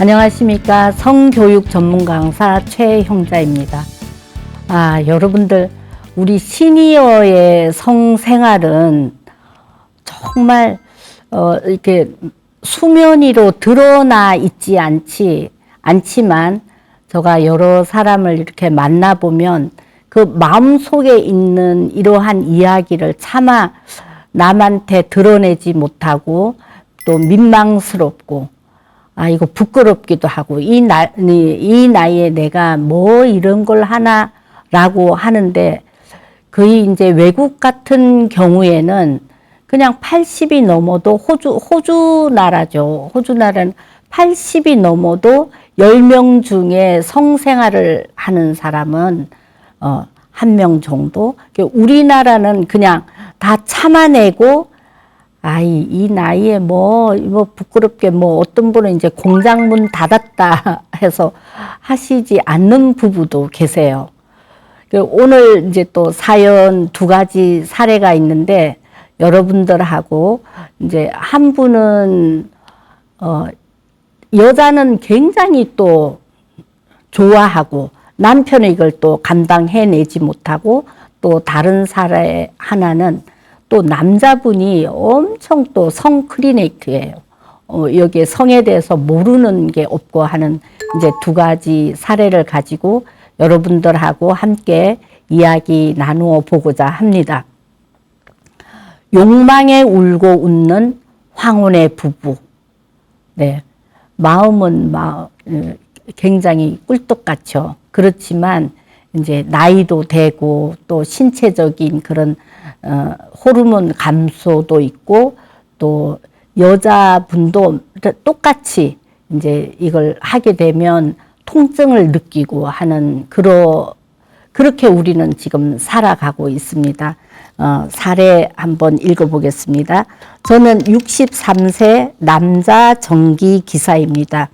안녕하십니까. 성교육 전문 강사 최형자입니다. 여러분들, 우리 시니어의 성생활은 정말 이렇게 수면 위로 드러나 있지 않지만 제가 여러 사람을 이렇게 만나보면 그 마음속에 있는 이러한 이야기를 차마 남한테 드러내지 못하고 또 민망스럽고 이거 부끄럽기도 하고 이 나이에 내가 뭐 이런 걸 하나라고 하는데, 거의 이제 외국 같은 경우에는 그냥 80이 넘어도 호주 나라죠. 호주 나라는 80이 넘어도 10명 중에 성생활을 하는 사람은 1명 정도. 우리나라는 그냥 다 참아내고 이 나이에 뭐 부끄럽게 어떤 분은 이제 공장문 닫았다 해서 하시지 않는 부부도 계세요. 오늘 이제 또 사연 2가지 사례가 있는데, 여러분들하고 이제 한 분은 여자는 굉장히 또 좋아하고 남편은 이걸 또 감당해내지 못하고, 또 다른 사례 하나는 또 남자분이 엄청 또 성크리네이트예요. 여기에 성에 대해서 모르는 게 없고 하는 이제 2가지 사례를 가지고 여러분들하고 함께 이야기 나누어 보고자 합니다. 욕망에 울고 웃는 황혼의 부부. 네. 마음은 굉장히 꿀떡같죠. 그렇지만 이제 나이도 되고 또 신체적인 그런 호르몬 감소도 있고, 또 여자분도 똑같이 이제 이걸 하게 되면 통증을 느끼고 하는 그렇게 우리는 지금 살아가고 있습니다. 사례 한번 읽어보겠습니다. 저는 63세 남자 전기 기사입니다.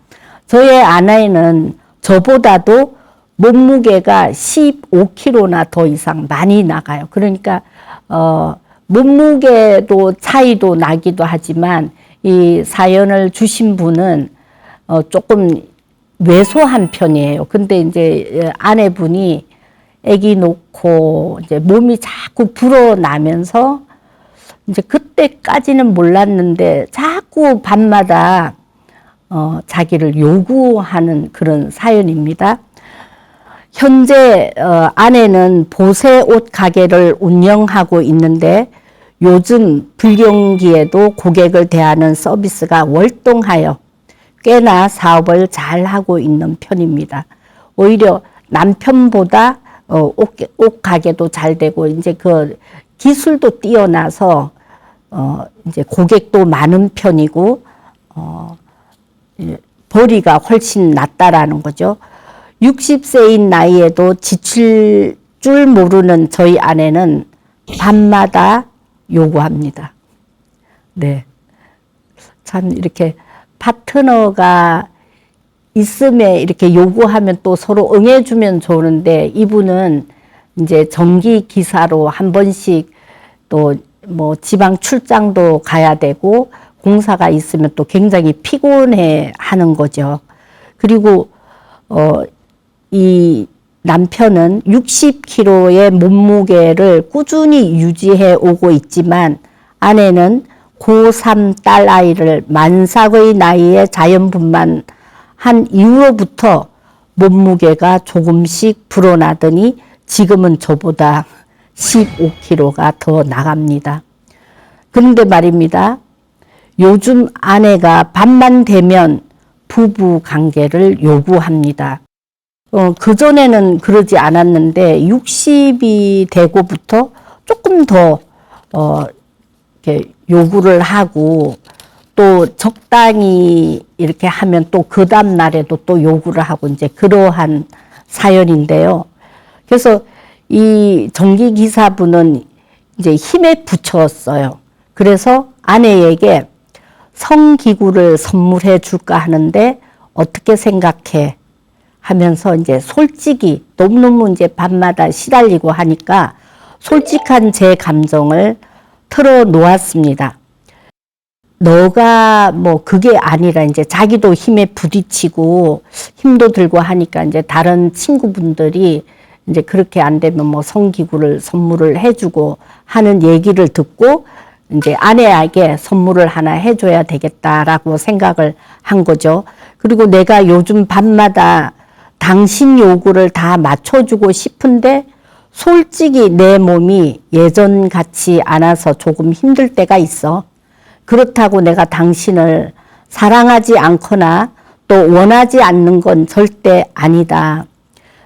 저의 아내는 저보다도 몸무게가 15kg나 더 이상 많이 나가요. 그러니까 몸무게도 차이도 나기도 하지만 이 사연을 주신 분은 조금 왜소한 편이에요. 근데 이제 아내분이 아기 놓고 이제 몸이 자꾸 불어나면서 이제 그때까지는 몰랐는데 자꾸 밤마다 자기를 요구하는 그런 사연입니다. 현재 아내는 보세 옷 가게를 운영하고 있는데, 요즘 불경기에도 고객을 대하는 서비스가 월등하여 꽤나 사업을 잘 하고 있는 편입니다. 오히려 남편보다 옷 가게도 잘 되고 이제 그 기술도 뛰어나서 이제 고객도 많은 편이고 벌이가 훨씬 낫다라는 거죠. 60세인 나이에도 지칠 줄 모르는 저희 아내는 밤마다 요구합니다. 네. 참 이렇게 파트너가 있음에 이렇게 요구하면 또 서로 응해주면 좋은데, 이분은 이제 전기 기사로 한 번씩 또 지방 출장도 가야 되고 공사가 있으면 또 굉장히 피곤해 하는 거죠. 그리고 이 남편은 60kg의 몸무게를 꾸준히 유지해 오고 있지만, 아내는 고3 딸아이를 만삭의 나이에 자연분만 한 이후로부터 몸무게가 조금씩 불어나더니 지금은 저보다 15kg가 더 나갑니다. 그런데 말입니다. 요즘 아내가 밤만 되면 부부 관계를 요구합니다. 그전에는 그러지 않았는데 60이 되고부터 조금 더 이렇게 요구를 하고, 또 적당히 이렇게 하면 또 그 다음 날에도 또 요구를 하고 이제 그러한 사연인데요. 그래서 이 전기기사분은 이제 힘에 부쳤어요. 그래서 아내에게 성기구를 선물해 줄까 하는데 어떻게 생각해? 하면서 이제 솔직히 너무너무 이제 밤마다 시달리고 하니까 솔직한 제 감정을 털어 놓았습니다. 너가 뭐 그게 아니라 이제 자기도 힘에 부딪히고 힘도 들고 하니까 이제 다른 친구분들이 이제 그렇게 안 되면 뭐 성기구를 선물을 해주고 하는 얘기를 듣고 이제 아내에게 선물을 하나 해줘야 되겠다라고 생각을 한 거죠. 그리고 내가 요즘 밤마다 당신 요구를 다 맞춰주고 싶은데 솔직히 내 몸이 예전 같지 않아서 조금 힘들 때가 있어. 그렇다고 내가 당신을 사랑하지 않거나 또 원하지 않는 건 절대 아니다.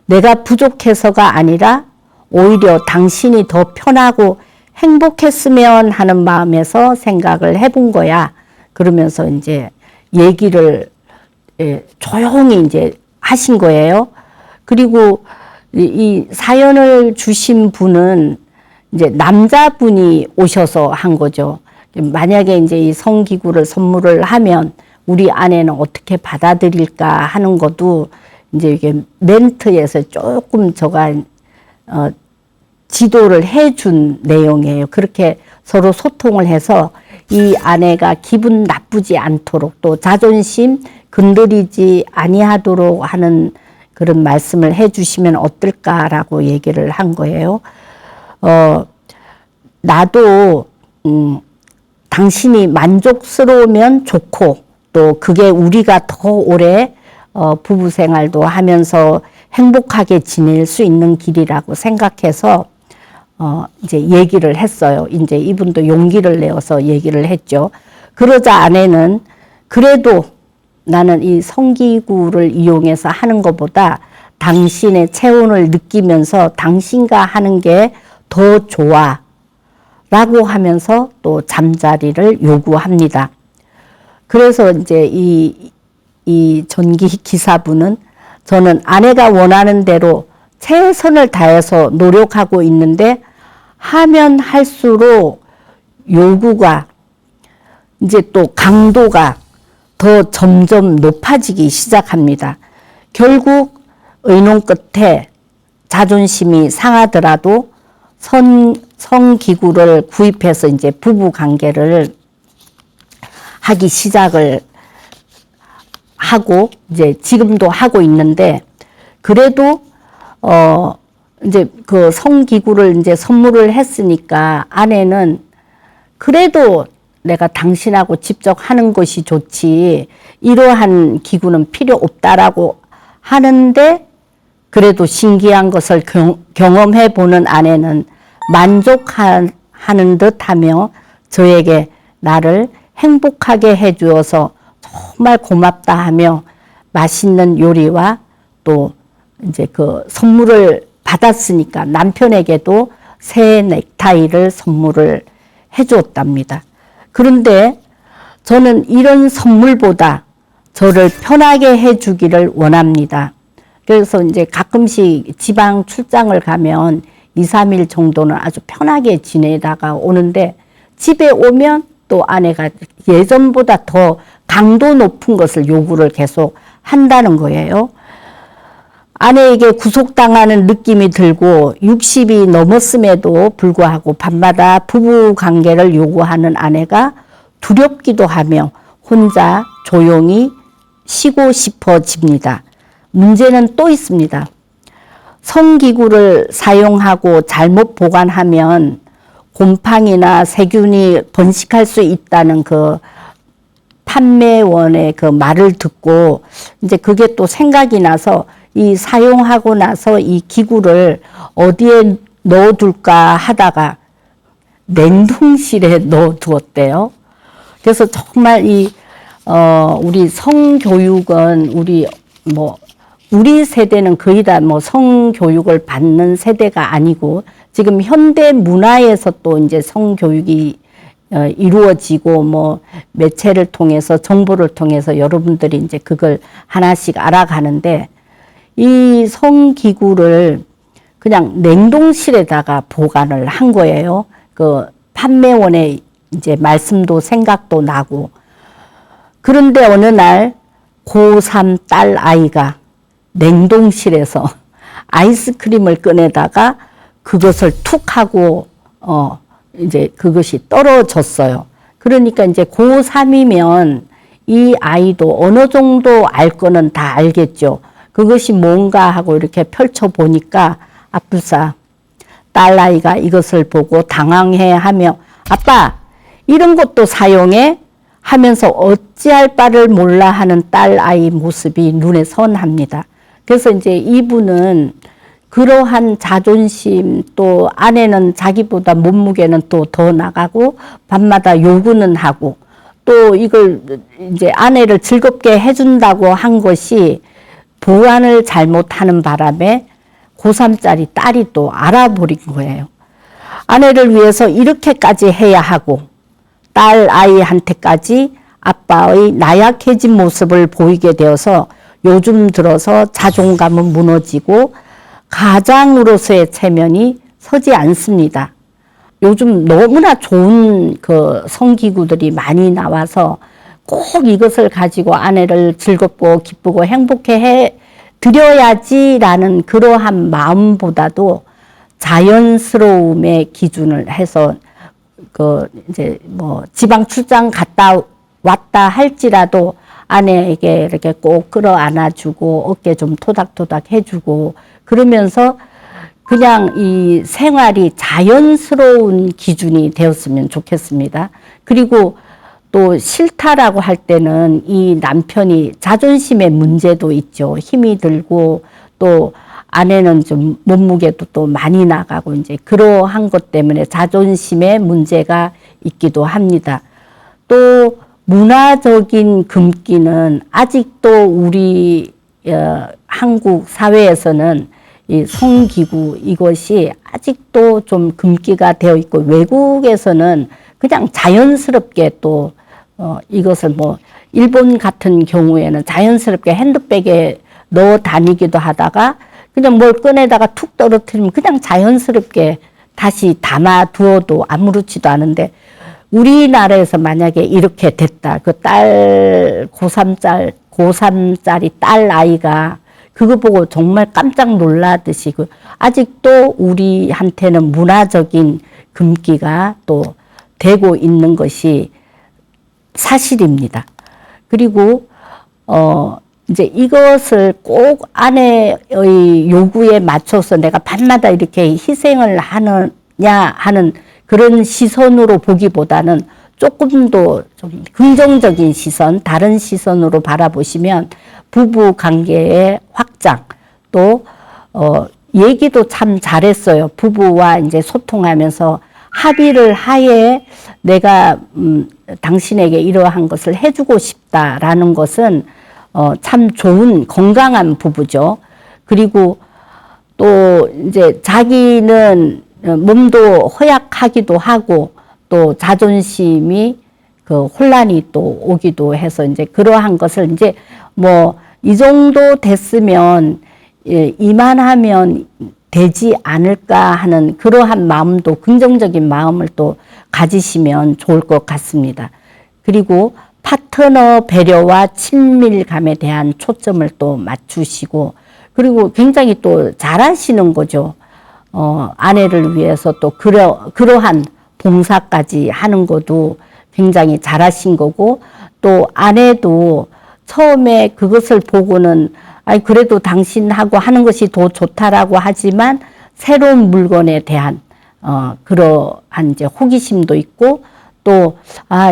내가 부족해서가 아니라 오히려 당신이 더 편하고 행복했으면 하는 마음에서 생각을 해본 거야. 그러면서 이제 얘기를 조용히 이제 하신 거예요. 그리고 이 사연을 주신 분은 이제 남자분이 오셔서 한 거죠. 만약에 이제 이 성기구를 선물을 하면 우리 아내는 어떻게 받아들일까 하는 것도 이제 이게 멘트에서 조금 저가 지도를 해준 내용이에요. 그렇게 서로 소통을 해서 이 아내가 기분 나쁘지 않도록 또 자존심 건드리지 아니하도록 하는 그런 말씀을 해주시면 어떨까라고 얘기를 한 거예요. 나도 당신이 만족스러우면 좋고 또 그게 우리가 더 오래 부부 생활도 하면서 행복하게 지낼 수 있는 길이라고 생각해서 이제 얘기를 했어요. 이제 이분도 용기를 내어서 얘기를 했죠. 그러자 아내는 그래도 나는 이 성기구를 이용해서 하는 것보다 당신의 체온을 느끼면서 당신과 하는 게 더 좋아 라고 하면서 또 잠자리를 요구합니다. 그래서 이제 이 전기 기사분은 저는 아내가 원하는 대로 최선을 다해서 노력하고 있는데 하면 할수록 요구가 이제 또 강도가 더 점점 높아지기 시작합니다. 결국 의논 끝에 자존심이 상하더라도 성기구를 구입해서 이제 부부 관계를 하기 시작을 하고 이제 지금도 하고 있는데 그래도 이제 그 성기구를 이제 선물을 했으니까 아내는 그래도 내가 당신하고 직접 하는 것이 좋지 이러한 기구는 필요 없다라고 하는데 그래도 신기한 것을 경험해 보는 아내는 만족하는 듯 하며 저에게 나를 행복하게 해 주어서 정말 고맙다 하며 맛있는 요리와 또 이제 그 선물을 받았으니까 남편에게도 새 넥타이를 선물을 해 주었답니다. 그런데 저는 이런 선물보다 저를 편하게 해 주기를 원합니다. 그래서 이제 가끔씩 지방 출장을 가면 2, 3일 정도는 아주 편하게 지내다가 오는데 집에 오면 또 아내가 예전보다 더 강도 높은 것을 요구를 계속 한다는 거예요. 아내에게 구속당하는 느낌이 들고 60이 넘었음에도 불구하고 밤마다 부부 관계를 요구하는 아내가 두렵기도 하며 혼자 조용히 쉬고 싶어집니다. 문제는 또 있습니다. 성기구를 사용하고 잘못 보관하면 곰팡이나 세균이 번식할 수 있다는 그 판매원의 그 말을 듣고 이제 그게 또 생각이 나서 이 사용하고 나서 이 기구를 어디에 넣어둘까 하다가 냉동실에 넣어두었대요. 그래서 정말 우리 성교육은 우리 세대는 거의 다 성교육을 받는 세대가 아니고 지금 현대 문화에서 또 이제 성교육이 이루어지고 매체를 통해서 정보를 통해서 여러분들이 이제 그걸 하나씩 알아가는데 이 성기구를 그냥 냉동실에다가 보관을 한 거예요. 그 판매원의 이제 말씀도 생각도 나고 그런데 어느 날 고3 딸 아이가 냉동실에서 아이스크림을 꺼내다가 그것을 툭 하고 이제 그것이 떨어졌어요. 그러니까 이제 고3이면 이 아이도 어느 정도 알 거는 다 알겠죠. 그것이 뭔가 하고 이렇게 펼쳐보니까 아뿔싸 딸아이가 이것을 보고 당황해 하며 아빠 이런 것도 사용해? 하면서 어찌할 바를 몰라 하는 딸아이 모습이 눈에 선합니다. 그래서 이제 이분은 그러한 자존심 또 아내는 자기보다 몸무게는 또 더 나가고 밤마다 요구는 하고 또 이걸 이제 아내를 즐겁게 해준다고 한 것이 보완을 잘못하는 바람에 고3짜리 딸이 또 알아버린 거예요. 아내를 위해서 이렇게까지 해야 하고 딸 아이한테까지 아빠의 나약해진 모습을 보이게 되어서 요즘 들어서 자존감은 무너지고 가장으로서의 체면이 서지 않습니다. 요즘 너무나 좋은 그 성기구들이 많이 나와서 꼭 이것을 가지고 아내를 즐겁고 기쁘고 행복해 해 드려야지라는 그러한 마음보다도 자연스러움의 기준을 해서 그 이제 뭐 지방 출장 갔다 왔다 할지라도 아내에게 이렇게 꼭 끌어안아주고 어깨 좀 토닥토닥 해주고 그러면서 그냥 이 생활이 자연스러운 기준이 되었으면 좋겠습니다. 그리고 또 싫다라고 할 때는 이 남편이 자존심의 문제도 있죠. 힘이 들고 또 아내는 좀 몸무게도 또 많이 나가고 이제 그러한 것 때문에 자존심의 문제가 있기도 합니다. 또 문화적인 금기는 아직도 우리 한국 사회에서는 이 성기구 이것이 아직도 좀 금기가 되어 있고 외국에서는 그냥 자연스럽게 또 이것을 뭐 일본 같은 경우에는 자연스럽게 핸드백에 넣어 다니기도 하다가 그냥 뭘 꺼내다가 툭 떨어뜨리면 그냥 자연스럽게 다시 담아 두어도 아무렇지도 않은데 우리나라에서 만약에 이렇게 됐다. 그 딸 고3짜리 딸 아이가 그거 보고 정말 깜짝 놀라듯이 아직도 우리한테는 문화적인 금기가 또 되고 있는 것이 사실입니다. 그리고 이제 이것을 꼭 아내의 요구에 맞춰서 내가 밤마다 이렇게 희생을 하느냐 하는 그런 시선으로 보기보다는 조금 더 좀 긍정적인 시선, 다른 시선으로 바라보시면 부부 관계의 확장, 또 얘기도 참 잘했어요. 부부와 이제 소통하면서 합의를 하에 내가 당신에게 이러한 것을 해주고 싶다라는 것은 참 좋은 건강한 부부죠. 그리고 또 이제 자기는 몸도 허약하기도 하고 또 자존심이 그 혼란이 또 오기도 해서 이제 그러한 것을 이제 뭐 이 정도 됐으면 이만하면 되지 않을까 하는 그러한 마음도 긍정적인 마음을 또 가지시면 좋을 것 같습니다. 그리고 파트너 배려와 친밀감에 대한 초점을 또 맞추시고 그리고 굉장히 또 잘하시는 거죠. 아내를 위해서 또 그러한 봉사까지 하는 것도 굉장히 잘하신 거고 또 아내도 처음에 그것을 보고는 아니 그래도 당신하고 하는 것이 더 좋다라고 하지만 새로운 물건에 대한 그러한 이제 호기심도 있고 또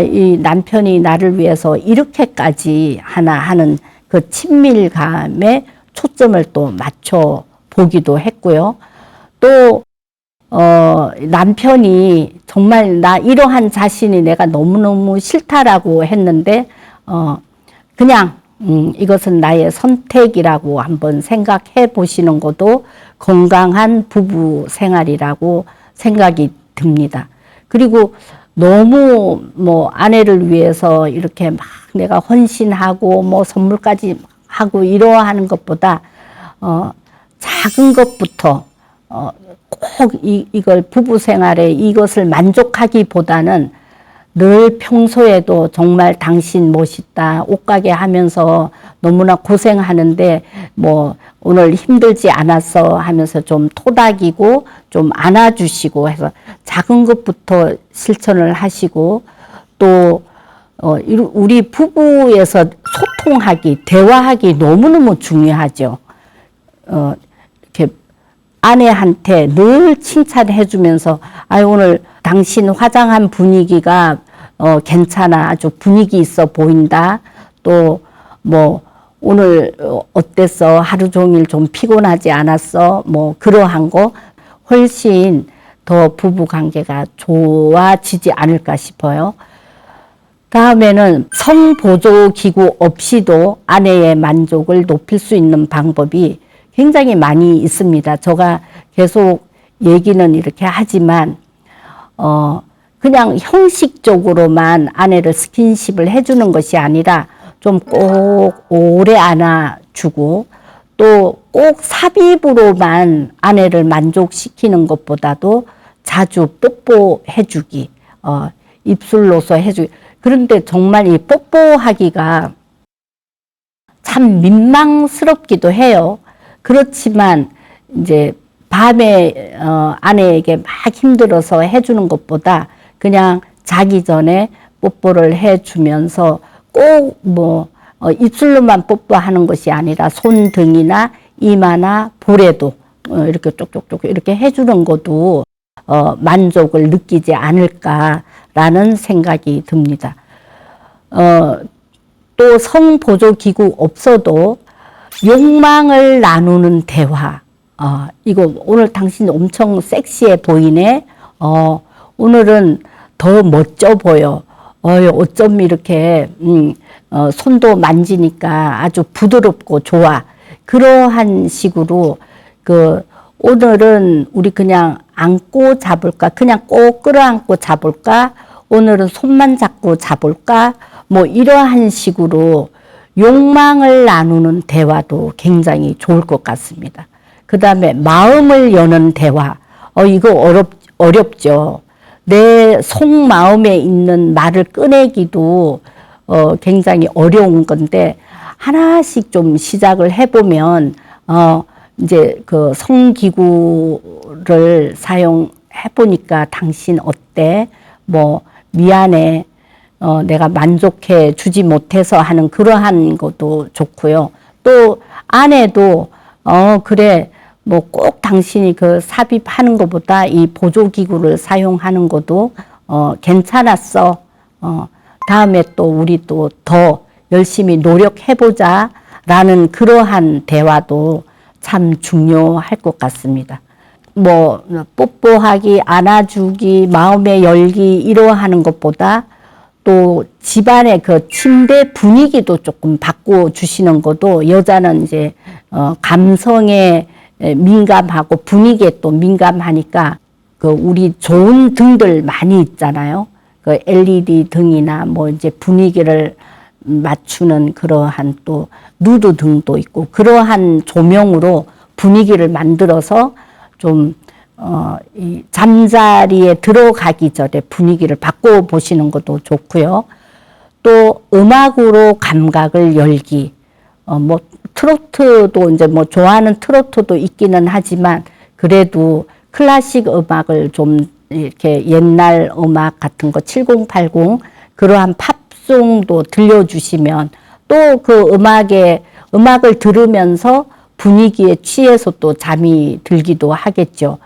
이 남편이 나를 위해서 이렇게까지 하나 하는 그 친밀감에 초점을 또 맞춰 보기도 했고요. 또 남편이 정말 나 이러한 자신이 내가 너무너무 싫다라고 했는데 그냥 이것은 나의 선택이라고 한번 생각해 보시는 것도 건강한 부부 생활이라고 생각이 듭니다. 그리고 너무 뭐 아내를 위해서 이렇게 막 내가 헌신하고 뭐 선물까지 하고 이러하는 것보다 작은 것부터 꼭 이걸 부부 생활에 이것을 만족하기보다는 늘 평소에도 정말 당신 멋있다 옷가게 하면서 너무나 고생하는데 뭐 오늘 힘들지 않았어 하면서 좀 토닥이고 좀 안아주시고 해서 작은 것부터 실천을 하시고 또 우리 부부에서 소통하기, 대화하기 너무너무 중요하죠. 이렇게 아내한테 늘 칭찬해 주면서 오늘 당신 화장한 분위기가 괜찮아. 아주 분위기 있어 보인다. 또 뭐 오늘 어땠어? 하루 종일 좀 피곤하지 않았어? 뭐 그러한 거 훨씬 더 부부 관계가 좋아지지 않을까 싶어요. 다음에는 성보조 기구 없이도 아내의 만족을 높일 수 있는 방법이 굉장히 많이 있습니다. 제가 계속 얘기는 이렇게 하지만 그냥 형식적으로만 아내를 스킨십을 해주는 것이 아니라 좀 꼭 오래 안아주고 또 꼭 삽입으로만 아내를 만족시키는 것보다도 자주 뽀뽀해주기, 입술로서 해주기. 그런데 정말 이 뽀뽀하기가 참 민망스럽기도 해요. 그렇지만 이제 밤에 아내에게 막 힘들어서 해주는 것보다 그냥 자기 전에 뽀뽀를 해주면서 꼭 뭐 입술로만 뽀뽀하는 것이 아니라 손등이나 이마나 볼에도 이렇게 쪽쪽쪽 이렇게 해주는 것도 만족을 느끼지 않을까라는 생각이 듭니다. 또 성보조기구 없어도 욕망을 나누는 대화. 이거 오늘 당신 엄청 섹시해 보이네. 오늘은 더 멋져 보여. 어쩜 이렇게 손도 만지니까 아주 부드럽고 좋아. 그러한 식으로 오늘은 우리 그냥 안고 잡을까? 그냥 꼭 끌어안고 잡을까? 오늘은 손만 잡고 잡을까? 뭐 이러한 식으로 욕망을 나누는 대화도 굉장히 좋을 것 같습니다. 그 다음에 마음을 여는 대화. 이거 어렵죠. 내 속마음에 있는 말을 꺼내기도 굉장히 어려운 건데 하나씩 좀 시작을 해보면 이제 그 성기구를 사용해 보니까 당신 어때? 뭐 미안해. 내가 만족해 주지 못해서 하는 그러한 것도 좋고요. 또 아내도 그래 뭐 꼭 당신이 그 삽입하는 것보다 이 보조기구를 사용하는 것도 괜찮았어. 다음에 또 우리 또 더 열심히 노력해보자 라는 그러한 대화도 참 중요할 것 같습니다. 뭐 뽀뽀하기, 안아주기, 마음의 열기 이러하는 것보다 또 집안의 그 침대 분위기도 조금 바꿔주시는 것도 여자는 이제 감성에 민감하고 분위기에 또 민감하니까 우리 좋은 등들 많이 있잖아요. LED 등이나 뭐 이제 분위기를 맞추는 그러한 또 누드 등도 있고 그러한 조명으로 분위기를 만들어서 좀 이 잠자리에 들어가기 전에 분위기를 바꿔보시는 것도 좋고요. 또 음악으로 감각을 열기. 뭐 트로트도 이제 뭐 좋아하는 트로트도 있기는 하지만 그래도 클래식 음악을 좀 이렇게 옛날 음악 같은 거 7080 그러한 팝송도 들려주시면 또 그 음악을 들으면서 분위기에 취해서 또 잠이 들기도 하겠죠.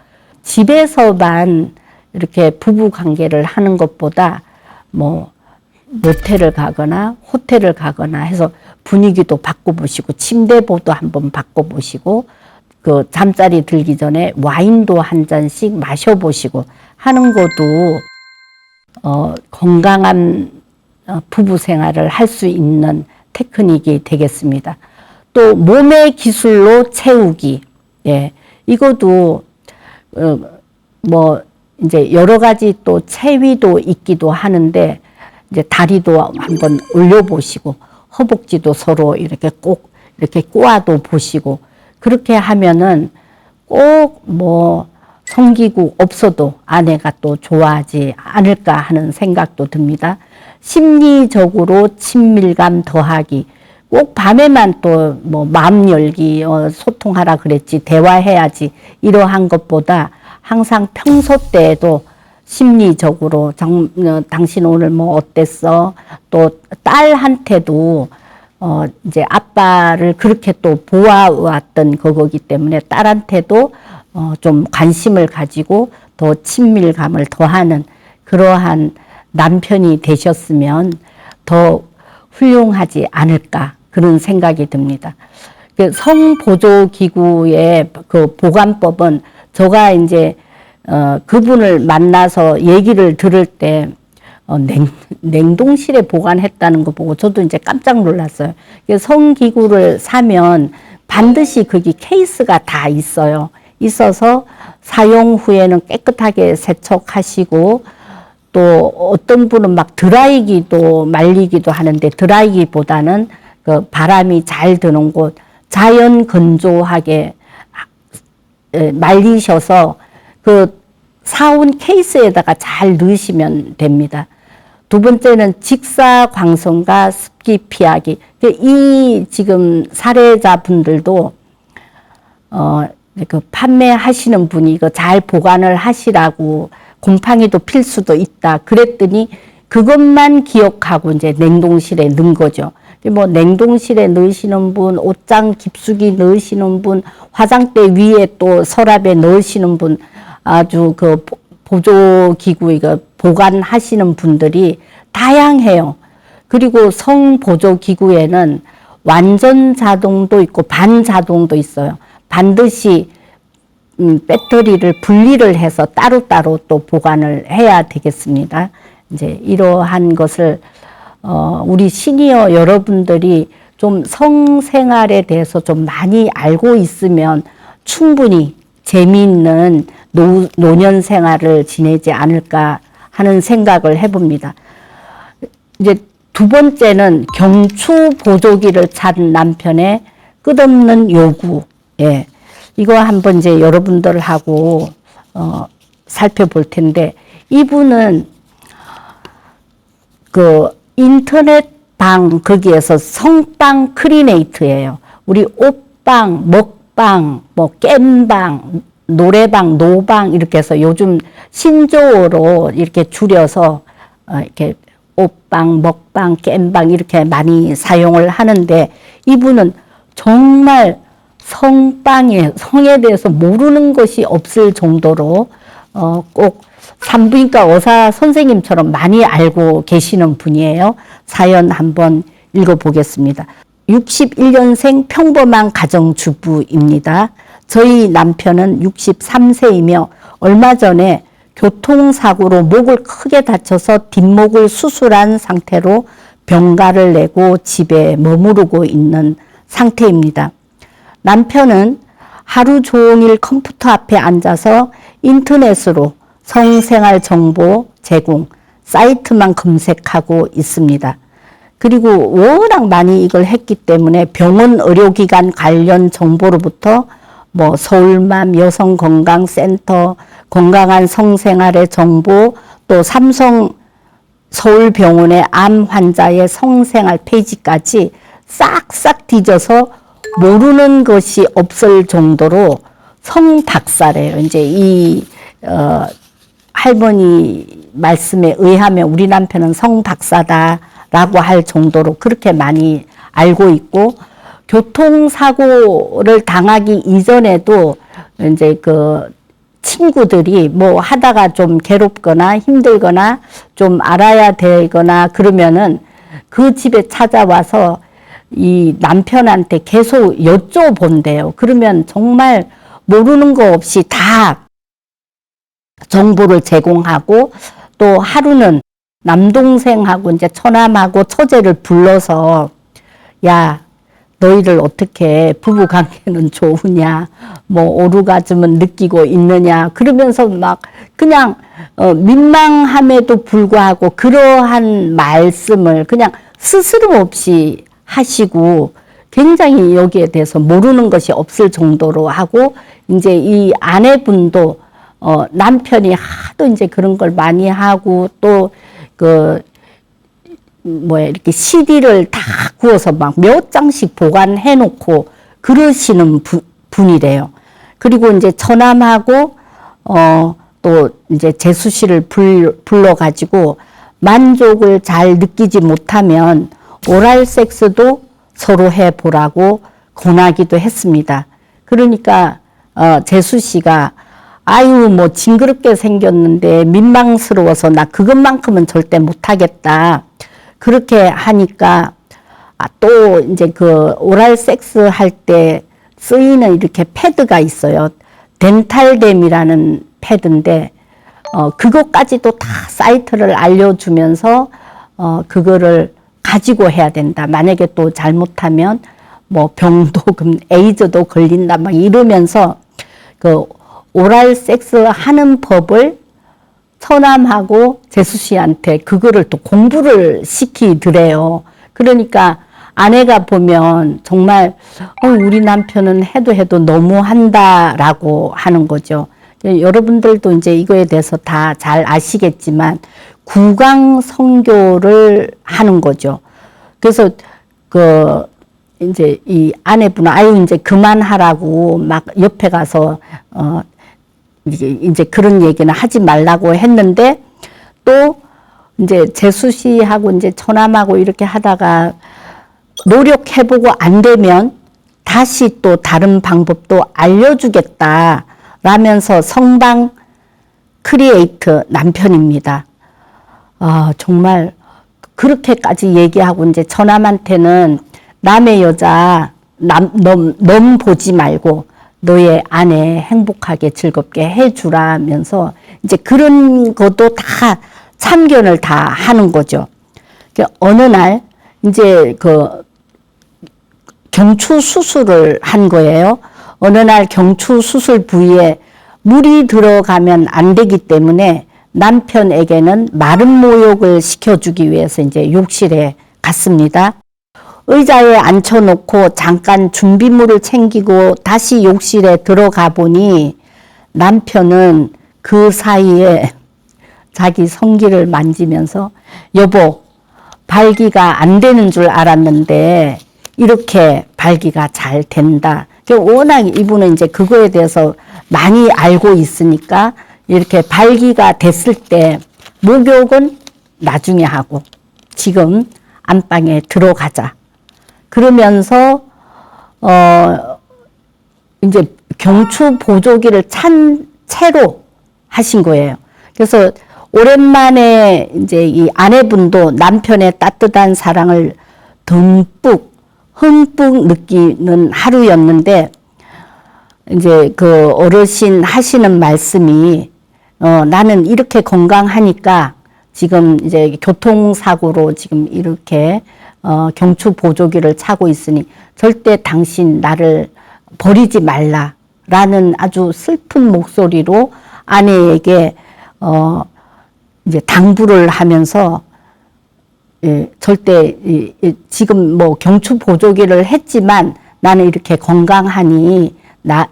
집에서만 이렇게 부부 관계를 하는 것보다 뭐 모텔을 가거나 호텔을 가거나 해서 분위기도 바꿔보시고 침대보도 한번 바꿔보시고 그 잠자리 들기 전에 와인도 한 잔씩 마셔보시고 하는 것도 건강한 부부 생활을 할 수 있는 테크닉이 되겠습니다. 또 몸의 기술로 채우기. 예, 이것도 뭐 이제 여러 가지 또 체위도 있기도 하는데 이제 다리도 한번 올려보시고 허벅지도 서로 이렇게 꼭 이렇게 꼬아도 보시고 그렇게 하면은 꼭 뭐 성기구 없어도 아내가 또 좋아하지 않을까 하는 생각도 듭니다. 심리적으로 친밀감 더하기. 꼭 밤에만 또 뭐 마음 열기 소통하라 그랬지 대화해야지 이러한 것보다 항상 평소 때에도 심리적으로 당신 오늘 뭐 어땠어? 또 딸한테도 이제 아빠를 그렇게 또 보아왔던 그거기 때문에 딸한테도 좀 관심을 가지고 더 친밀감을 더하는 그러한 남편이 되셨으면 더 훌륭하지 않을까 그런 생각이 듭니다. 성보조기구의 그 보관법은 제가 이제 그분을 만나서 얘기를 들을 때 냉동실에 보관했다는 거 보고 저도 이제 깜짝 놀랐어요. 성기구를 사면 반드시 거기 케이스가 다 있어요. 있어서 사용 후에는 깨끗하게 세척하시고 또 어떤 분은 막 드라이기도 말리기도 하는데 드라이기보다는 그 바람이 잘 드는 곳 자연 건조하게 말리셔서 그 사온 케이스에다가 잘 넣으시면 됩니다. 두 번째는 직사광선과 습기 피하기. 이 지금 사례자분들도 그 판매하시는 분이 이거 잘 보관을 하시라고 곰팡이도 필 수도 있다. 그랬더니 그것만 기억하고 이제 냉동실에 넣은 거죠. 뭐 냉동실에 넣으시는 분, 옷장 깊숙이 넣으시는 분, 화장대 위에 또 서랍에 넣으시는 분, 아주 그 보조기구 이거 보관하시는 분들이 다양해요. 그리고 성보조기구에는 완전 자동도 있고 반자동도 있어요. 반드시 배터리를 분리를 해서 따로따로 또 보관을 해야 되겠습니다. 이제 이러한 것을 우리 시니어 여러분들이 좀 성생활에 대해서 좀 많이 알고 있으면 충분히 재미있는 노년 생활을 지내지 않을까 하는 생각을 해봅니다. 이제 두 번째는 경추 보조기를 찬 남편의 끝없는 요구. 예. 이거 한번 이제 여러분들하고 살펴볼 텐데, 이분은 그 인터넷 방 거기에서 성방 크리네이트예요. 우리 옷방, 먹방, 뭐 깸방, 노래방, 노방 이렇게 해서 요즘 신조어로 이렇게 줄여서 이렇게 옷방, 먹방, 깸방 이렇게 많이 사용을 하는데, 이분은 정말 성에 대해서 모르는 것이 없을 정도로 꼭 산부인과 의사 선생님처럼 많이 알고 계시는 분이에요. 사연 한번 읽어보겠습니다. 61년생 평범한 가정주부입니다. 저희 남편은 63세이며 얼마 전에 교통사고로 목을 크게 다쳐서 뒷목을 수술한 상태로 병가를 내고 집에 머무르고 있는 상태입니다. 남편은 하루 종일 컴퓨터 앞에 앉아서 인터넷으로 성생활 정보 제공 사이트만 검색하고 있습니다. 그리고 워낙 많이 이걸 했기 때문에 병원 의료기관 관련 정보로부터 뭐 서울맘 여성건강센터 건강한 성생활의 정보, 또 삼성 서울병원의 암 환자의 성생활 페이지까지 싹싹 뒤져서 모르는 것이 없을 정도로 성박사래요. 이제 이 할머니 말씀에 의하면 우리 남편은 성박사다라고 할 정도로 그렇게 많이 알고 있고, 교통사고를 당하기 이전에도 이제 그 친구들이 뭐 하다가 좀 괴롭거나 힘들거나 좀 알아야 되거나 그러면은 그 집에 찾아와서 이 남편한테 계속 여쭤본대요. 그러면 정말 모르는 거 없이 다 정보를 제공하고, 또 하루는 남동생하고 이제 처남하고 처제를 불러서 야, 너희들 어떻게 부부 관계는 좋으냐, 뭐 오르가즘은 느끼고 있느냐, 그러면서 막 그냥 민망함에도 불구하고 그러한 말씀을 그냥 스스럼 없이 하시고 굉장히 여기에 대해서 모르는 것이 없을 정도로 하고, 이제 이 아내분도 남편이 하도 이제 그런 걸 많이 하고 또 이렇게 CD를 다 구워서 막 몇 장씩 보관해 놓고 그러시는 분이래요. 그리고 이제 처남하고 또 이제 재수 씨를 불러가지고 만족을 잘 느끼지 못하면 오랄 섹스도 서로 해보라고 권하기도 했습니다. 그러니까 재수 씨가 아유 뭐 징그럽게 생겼는데 민망스러워서 나 그것만큼은 절대 못하겠다. 그렇게 하니까 또 이제 그 오랄 섹스 할 때 쓰이는 이렇게 패드가 있어요. 덴탈뎀이라는 패드인데 그것까지도 다 사이트를 알려주면서 그거를 가지고 해야 된다. 만약에 또 잘못하면 뭐 병도 에이즈도 걸린다 막 이러면서 그 오랄 섹스 하는 법을 처남하고 재수 씨한테 그거를 또 공부를 시키더래요. 그러니까 아내가 보면 정말 우리 남편은 해도 너무 한다라고 하는 거죠. 여러분들도 이제 이거에 대해서 다 잘 아시겠지만 구강 성교를 하는 거죠. 그래서 그 이제 이 아내분은 아유 이제 그만하라고 막 옆에 가서 이제 그런 얘기는 하지 말라고 했는데 또 이제 재수 씨하고 이제 처남하고 이렇게 하다가 노력해보고 안 되면 다시 또 다른 방법도 알려주겠다 라면서 성방 크리에이터 남편입니다. 정말 그렇게까지 얘기하고 이제 처남한테는 남의 여자 넌 보지 말고 너의 아내 행복하게 즐겁게 해주라면서 이제 그런 것도 다 참견을 다 하는 거죠. 어느 날 이제 그 경추 수술을 한 거예요. 어느 날 경추 수술 부위에 물이 들어가면 안 되기 때문에 남편에게는 마른 모욕을 시켜주기 위해서 이제 욕실에 갔습니다. 의자에 앉혀놓고 잠깐 준비물을 챙기고 다시 욕실에 들어가 보니 남편은 그 사이에 자기 성기를 만지면서 여보 발기가 안 되는 줄 알았는데 이렇게 발기가 잘 된다. 워낙 이분은 이제 그거에 대해서 많이 알고 있으니까 이렇게 발기가 됐을 때 목욕은 나중에 하고 지금 안방에 들어가자. 그러면서 이제 경추 보조기를 찬 채로 하신 거예요. 그래서 오랜만에 이제 이 아내분도 남편의 따뜻한 사랑을 흠뻑 느끼는 하루였는데 이제 그 어르신 하시는 말씀이 나는 이렇게 건강하니까 지금 이제 교통사고로 지금 이렇게 경추 보조기를 차고 있으니 절대 당신 나를 버리지 말라라는 아주 슬픈 목소리로 아내에게 이제 당부를 하면서 절대 지금 뭐 경추 보조기를 했지만 나는 이렇게 건강하니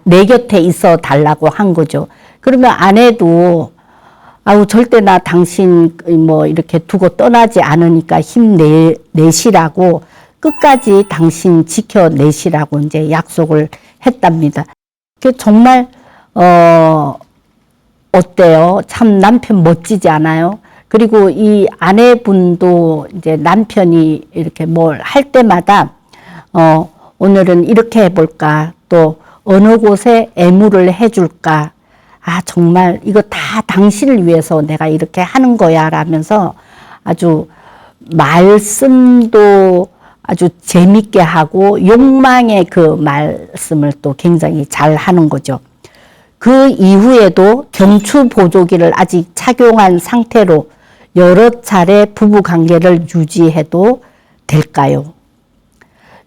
내 곁에 있어 달라고 한 거죠. 그러면 아내도 아우 절대 나 당신 뭐 이렇게 두고 떠나지 않으니까 힘내시라고 끝까지 당신 지켜내시라고 이제 약속을 했답니다. 정말 어때요? 참 남편 멋지지 않아요? 그리고 이 아내분도 이제 남편이 이렇게 뭘 할 때마다 오늘은 이렇게 해볼까? 또 어느 곳에 애무를 해줄까? 정말 이거 다 당신을 위해서 내가 이렇게 하는 거야 라면서 아주 말씀도 아주 재밌게 하고 욕망의 그 말씀을 또 굉장히 잘 하는 거죠. 그 이후에도 경추 보조기를 아직 착용한 상태로 여러 차례 부부 관계를 유지해도 될까요?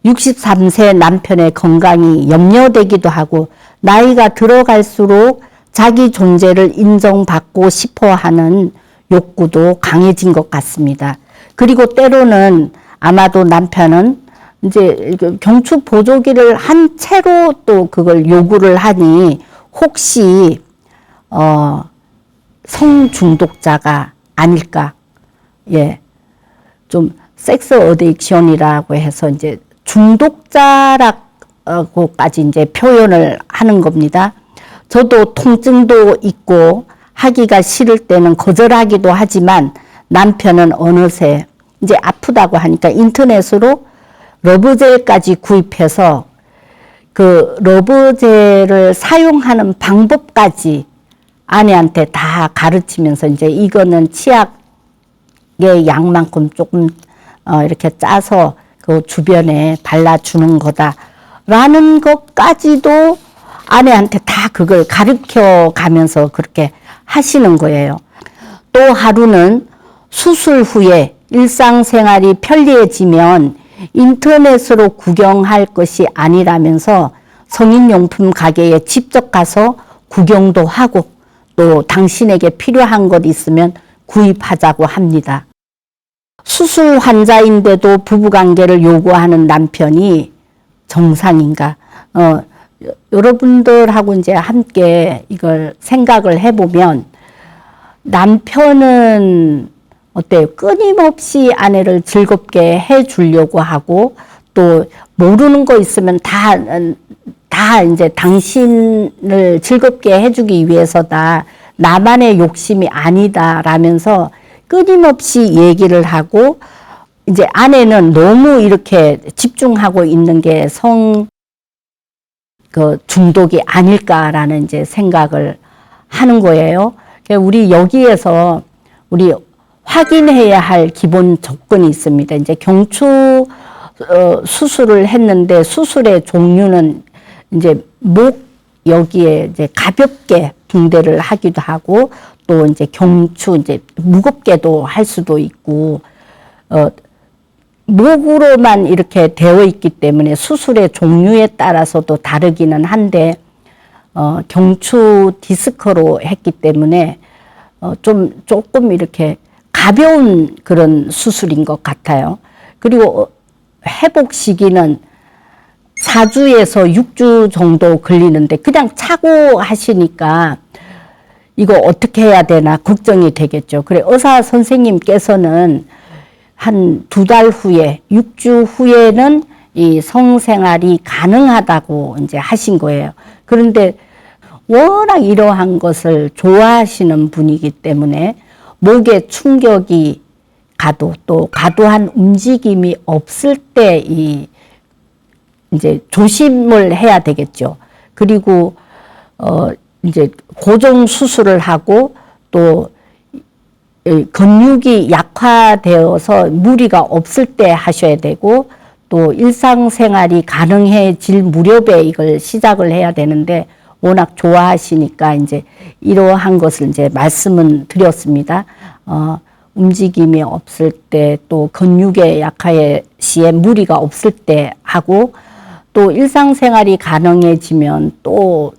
63세 남편의 건강이 염려되기도 하고 나이가 들어갈수록 자기 존재를 인정받고 싶어 하는 욕구도 강해진 것 같습니다. 그리고 때로는 아마도 남편은 이제 경추 보조기를 한 채로 또 그걸 요구를 하니 혹시 성중독자가 아닐까? 예, 좀 섹스 어딕션이라고 해서 이제 중독자라고까지 이제 표현을 하는 겁니다. 저도 통증도 있고 하기가 싫을 때는 거절하기도 하지만 남편은 어느새 이제 아프다고 하니까 인터넷으로 러브젤까지 구입해서 그 러브젤을 사용하는 방법까지 아내한테 다 가르치면서 이제 이거는 치약의 양만큼 조금 이렇게 짜서 그 주변에 발라주는 거다라는 것까지도 아내한테 다 그걸 가르쳐 가면서 그렇게 하시는 거예요. 또 하루는 수술 후에 일상생활이 편리해지면 인터넷으로 구경할 것이 아니라면서 성인용품 가게에 직접 가서 구경도 하고 또 당신에게 필요한 것 있으면 구입하자고 합니다. 수술 환자인데도 부부관계를 요구하는 남편이 정상인가? 여러분들하고 이제 함께 이걸 생각을 해보면 남편은 어때요? 끊임없이 아내를 즐겁게 해주려고 하고 또 모르는 거 있으면 다 이제 당신을 즐겁게 해주기 위해서다. 나만의 욕심이 아니다라면서 끊임없이 얘기를 하고 이제 아내는 너무 이렇게 집중하고 있는 게 그 중독이 아닐까라는 이제 생각을 하는 거예요. 우리 여기에서 우리 확인해야 할 기본 조건이 있습니다. 이제 경추 수술을 했는데 수술의 종류는 이제 목 여기에 이제 가볍게 붕대를 하기도 하고 또 이제 경추 이제 무겁게도 할 수도 있고 목으로만 이렇게 되어 있기 때문에 수술의 종류에 따라서도 다르기는 한데 경추 디스크로 했기 때문에 조금 이렇게 가벼운 그런 수술인 것 같아요. 그리고 회복 시기는 4주에서 6주 정도 걸리는데 그냥 차고 하시니까 이거 어떻게 해야 되나 걱정이 되겠죠. 그래 의사 선생님께서는 한 2달 후에 6주 후에는 이 성생활이 가능하다고 이제 하신 거예요. 그런데 워낙 이러한 것을 좋아하시는 분이기 때문에 목에 충격이 가도 또 과도한 움직임이 없을 때 이제 조심을 해야 되겠죠. 그리고 이제 고정 수술을 하고 또 근육이 약화되어서 무리가 없을 때 하셔야 되고 또 일상생활이 가능해질 무렵에 이걸 시작을 해야 되는데 워낙 좋아하시니까 이제 이러한 것을 이제 말씀은 드렸습니다. 움직임이 없을 때 또 근육의 약화의 시에 무리가 없을 때 하고 또 일상생활이 가능해지면 또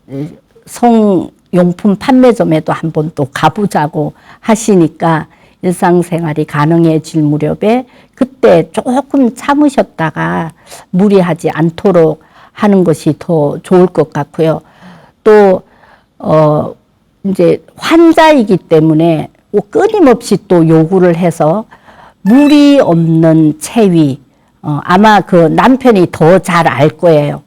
성용품 판매점에도 한번 또 가보자고 하시니까 일상생활이 가능해질 무렵에 그때 조금 참으셨다가 무리하지 않도록 하는 것이 더 좋을 것 같고요. 또 이제 환자이기 때문에 끊임없이 또 요구를 해서 무리 없는 체위, 아마 그 남편이 더 잘 알 거예요.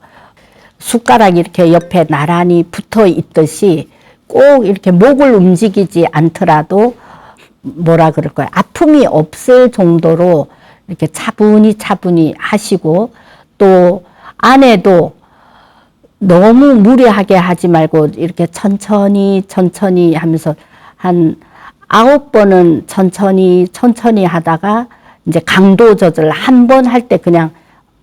숟가락이 이렇게 옆에 나란히 붙어 있듯이 꼭 이렇게 목을 움직이지 않더라도 뭐라 그럴까요? 아픔이 없을 정도로 이렇게 차분히 하시고 또 아내도 너무 무리하게 하지 말고 이렇게 천천히 하면서 한 9번은 천천히 하다가 이제 강도 조절 한 번 할 때 그냥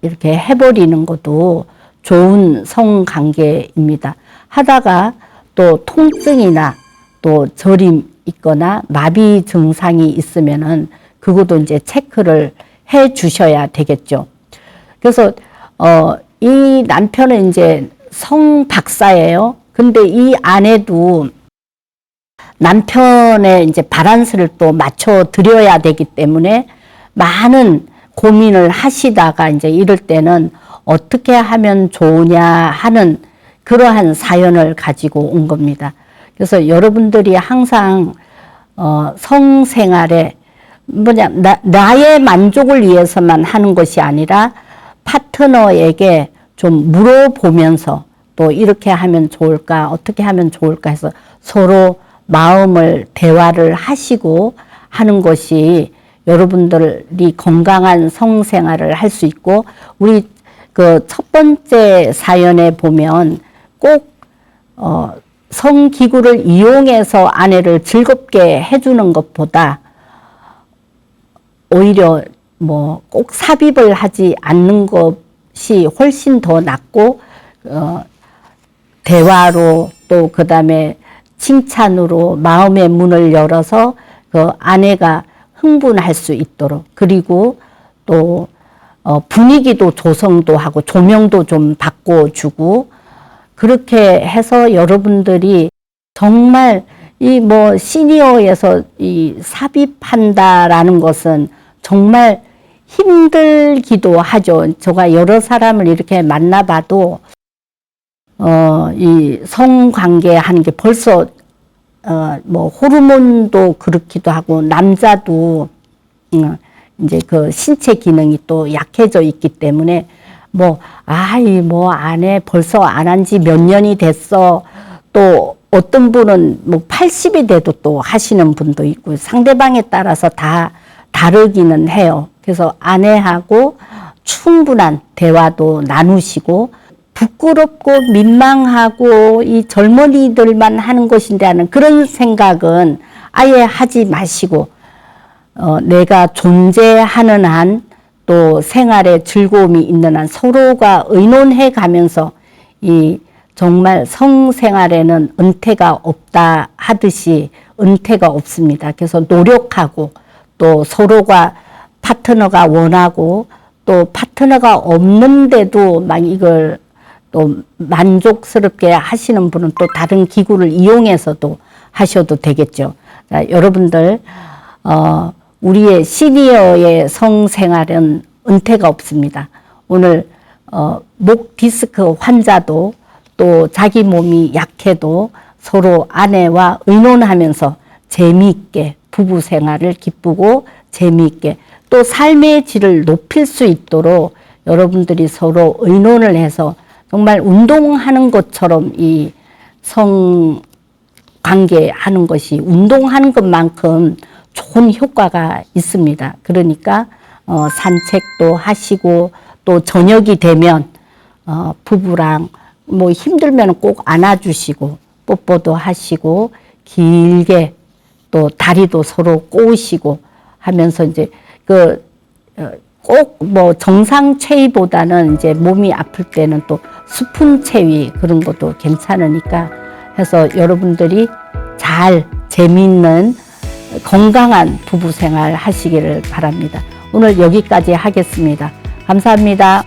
이렇게 해버리는 것도 좋은 성관계입니다. 하다가 또 통증이나 또 저림 있거나 마비 증상이 있으면은 그것도 이제 체크를 해 주셔야 되겠죠. 그래서 이 남편은 이제 성 박사예요. 근데 이 아내도 남편의 이제 바란스를 또 맞춰 드려야 되기 때문에 많은 고민을 하시다가 이제 이럴 때는 어떻게 하면 좋으냐 하는 그러한 사연을 가지고 온 겁니다. 그래서 여러분들이 항상 성생활에 나의 만족을 위해서만 하는 것이 아니라 파트너에게 좀 물어보면서 또 이렇게 하면 좋을까 어떻게 하면 좋을까 해서 서로 마음을 대화를 하시고 하는 것이 여러분들이 건강한 성생활을 할 수 있고, 우리 그 첫 번째 사연에 보면 꼭 성기구를 이용해서 아내를 즐겁게 해주는 것보다 오히려 뭐 꼭 삽입을 하지 않는 것이 훨씬 더 낫고, 대화로 또 그다음에 칭찬으로 마음의 문을 열어서 그 아내가 흥분할 수 있도록, 그리고 또 분위기도 조성도 하고 조명도 좀 바꿔주고, 그렇게 해서 여러분들이 정말 이 뭐 시니어에서 이 삽입한다라는 것은 정말 힘들기도 하죠. 제가 여러 사람을 이렇게 만나봐도 이 성관계 하는 게 벌써 뭐 호르몬도 그렇기도 하고, 남자도 이제 그 신체 기능이 또 약해져 있기 때문에 뭐 아내 벌써 안 한 지 몇 년이 됐어. 또 어떤 분은 뭐 80이 돼도 또 하시는 분도 있고, 상대방에 따라서 다 다르기는 해요. 그래서 아내하고 충분한 대화도 나누시고, 부끄럽고 민망하고 이 젊은이들만 하는 것인데 하는 그런 생각은 아예 하지 마시고, 내가 존재하는 한, 또 생활에 즐거움이 있는 한 서로가 의논해 가면서 이 정말 성생활에는 은퇴가 없다 하듯이 은퇴가 없습니다. 그래서 노력하고, 또 서로가 파트너가 원하고, 또 파트너가 없는데도 막 이걸 또 만족스럽게 하시는 분은 또 다른 기구를 이용해서도 하셔도 되겠죠. 자, 여러분들 우리의 시니어의 성생활은 은퇴가 없습니다. 오늘 목 디스크 환자도 또 자기 몸이 약해도 서로 아내와 의논하면서 재미있게 부부 생활을 기쁘고 재미있게 또 삶의 질을 높일 수 있도록 여러분들이 서로 의논을 해서 정말 운동하는 것처럼 이 성관계 하는 것이 운동하는 것만큼 좋은 효과가 있습니다. 그러니까 산책도 하시고, 또 저녁이 되면 부부랑 뭐 힘들면 꼭 안아주시고 뽀뽀도 하시고, 길게 또 다리도 서로 꼬으시고 하면서 이제 꼭 뭐 정상 체위보다는 이제 몸이 아플 때는 또 수분 체위 그런 것도 괜찮으니까 해서 여러분들이 잘 재미있는 건강한 부부 생활 하시기를 바랍니다. 오늘 여기까지 하겠습니다. 감사합니다.